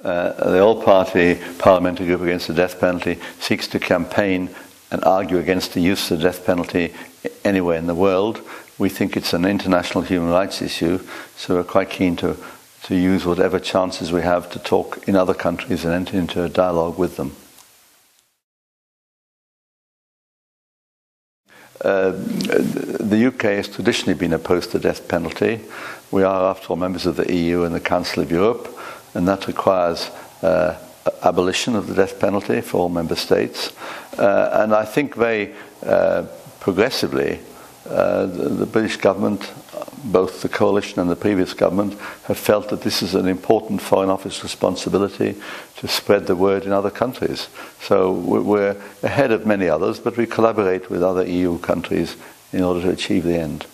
The all-party parliamentary group against the death penalty seeks to campaign and argue against the use of the death penalty anywhere in the world. We think it's an international human rights issue, so we're quite keen to use whatever chances we have to talk in other countries and enter into a dialogue with them. The UK has traditionally been opposed to the death penalty. We are, after all, members of the EU and the Council of Europe, and that requires abolition of the death penalty for all member states. And I think very progressively, the British government, both the coalition and the previous government, have felt that this is an important Foreign Office responsibility to spread the word in other countries. So we're ahead of many others, but we collaborate with other EU countries in order to achieve the end.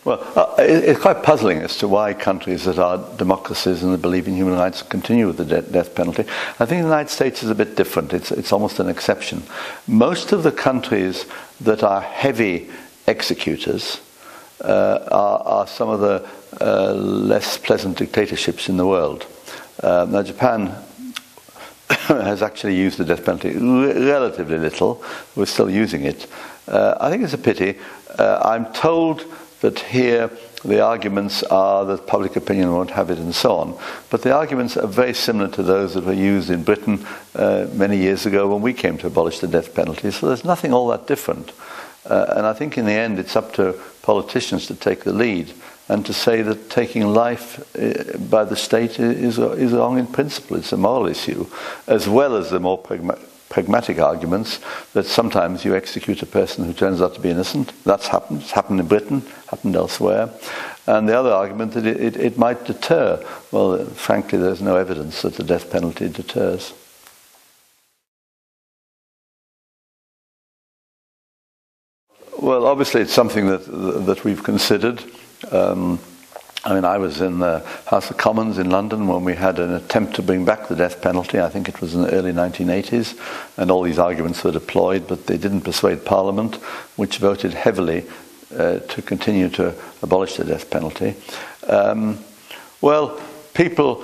Well, it's quite puzzling as to why countries that are democracies and that believe in human rights continue with the death penalty. I think the United States is a bit different. It's almost an exception. Most of the countries that are heavy executors are some of the less pleasant dictatorships in the world. Now, Japan has actually used the death penalty relatively little. We're still using it. I think it's a pity. I'm told that here the arguments are that public opinion won't have it and so on. But the arguments are very similar to those that were used in Britain many years ago when we came to abolish the death penalty. So there's nothing all that different. And I think in the end it's up to politicians to take the lead and to say that taking life by the state is wrong in principle. It's a moral issue, as well as the more pragmatic arguments that sometimes you execute a person who turns out to be innocent. That's happened. It's happened in Britain, happened elsewhere. And the other argument that it might deter. Well, frankly, there's no evidence that the death penalty deters. Well, obviously it's something that we've considered. I mean, I was in the House of Commons in London when we had an attempt to bring back the death penalty. I think it was in the early 1980s, and all these arguments were deployed, but they didn't persuade Parliament, which voted heavily to continue to abolish the death penalty. Well, people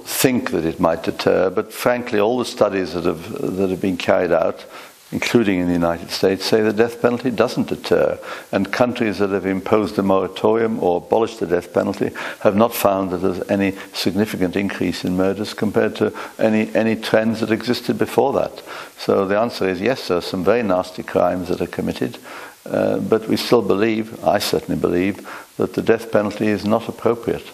think that it might deter, but frankly, all the studies that have been carried out, including in the United States, say the death penalty doesn't deter. And countries that have imposed a moratorium or abolished the death penalty have not found that there's any significant increase in murders compared to any trends that existed before that. So the answer is yes, there are some very nasty crimes that are committed, but we still believe, I certainly believe, that the death penalty is not appropriate.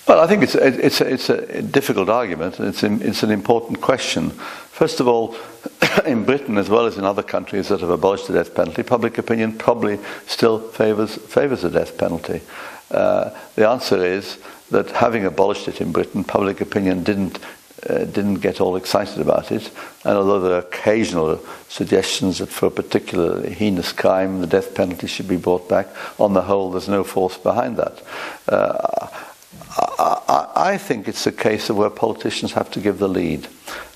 Well, I think it's a difficult argument, and it's an important question. First of all, in Britain, as well as in other countries that have abolished the death penalty, public opinion probably still favours the death penalty. The answer is that having abolished it in Britain, public opinion didn't get all excited about it, and although there are occasional suggestions that for a particular heinous crime the death penalty should be brought back, on the whole there's no force behind that. I think it's a case of where politicians have to give the lead,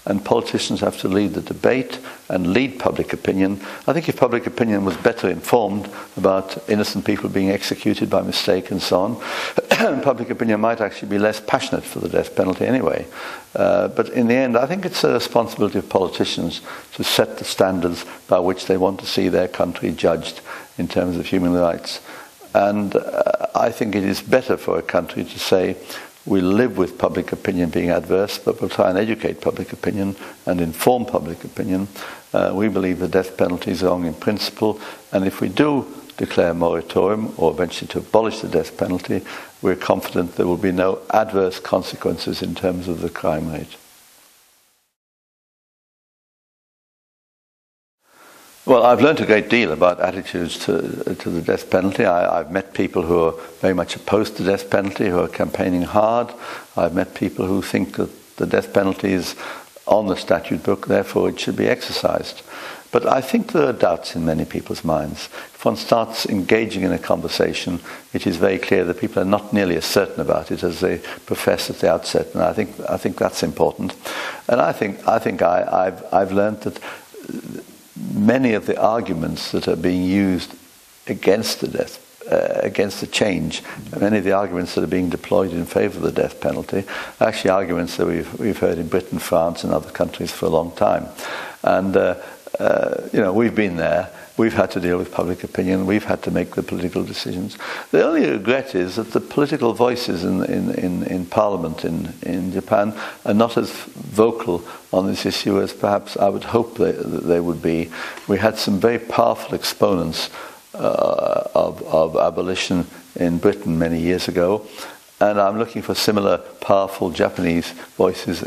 and politicians have to lead the debate and lead public opinion. I think if public opinion was better informed about innocent people being executed by mistake and so on, public opinion might actually be less passionate for the death penalty anyway. But in the end, I think it's a responsibility of politicians to set the standards by which they want to see their country judged in terms of human rights. And I think it is better for a country to say, we live with public opinion being adverse, but we'll try and educate public opinion and inform public opinion. We believe the death penalty is wrong in principle, and if we do declare a moratorium or eventually to abolish the death penalty, we're confident there will be no adverse consequences in terms of the crime rate. Well, I've learned a great deal about attitudes to the death penalty. I've met people who are very much opposed to the death penalty, who are campaigning hard. I've met people who think that the death penalty is on the statute book, therefore it should be exercised. But I think there are doubts in many people's minds. If one starts engaging in a conversation, it is very clear that people are not nearly as certain about it as they profess at the outset, and I think that's important. And I think I've learned that many of the arguments that are being used against against the change, many of the arguments that are being deployed in favour of the death penalty are actually arguments that we've heard in Britain, France, and other countries for a long time. And we've been there. We've had to deal with public opinion. We've had to make the political decisions. The only regret is that the political voices in Parliament in Japan are not as vocal on this issue as perhaps I would hope they would be. We had some very powerful exponents of abolition in Britain many years ago, and I'm looking for similar powerful Japanese voices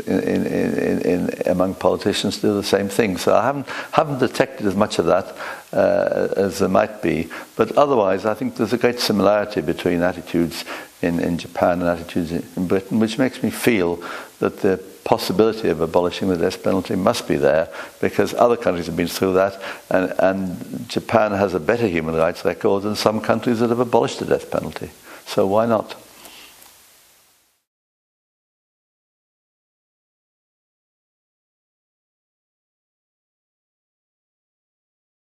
among politicians to do the same thing. So I haven't detected as much of that as there might be. But otherwise, I think there's a great similarity between attitudes in Japan and attitudes in Britain, which makes me feel that the possibility of abolishing the death penalty must be there, because other countries have been through that, and Japan has a better human rights record than some countries that have abolished the death penalty. So why not?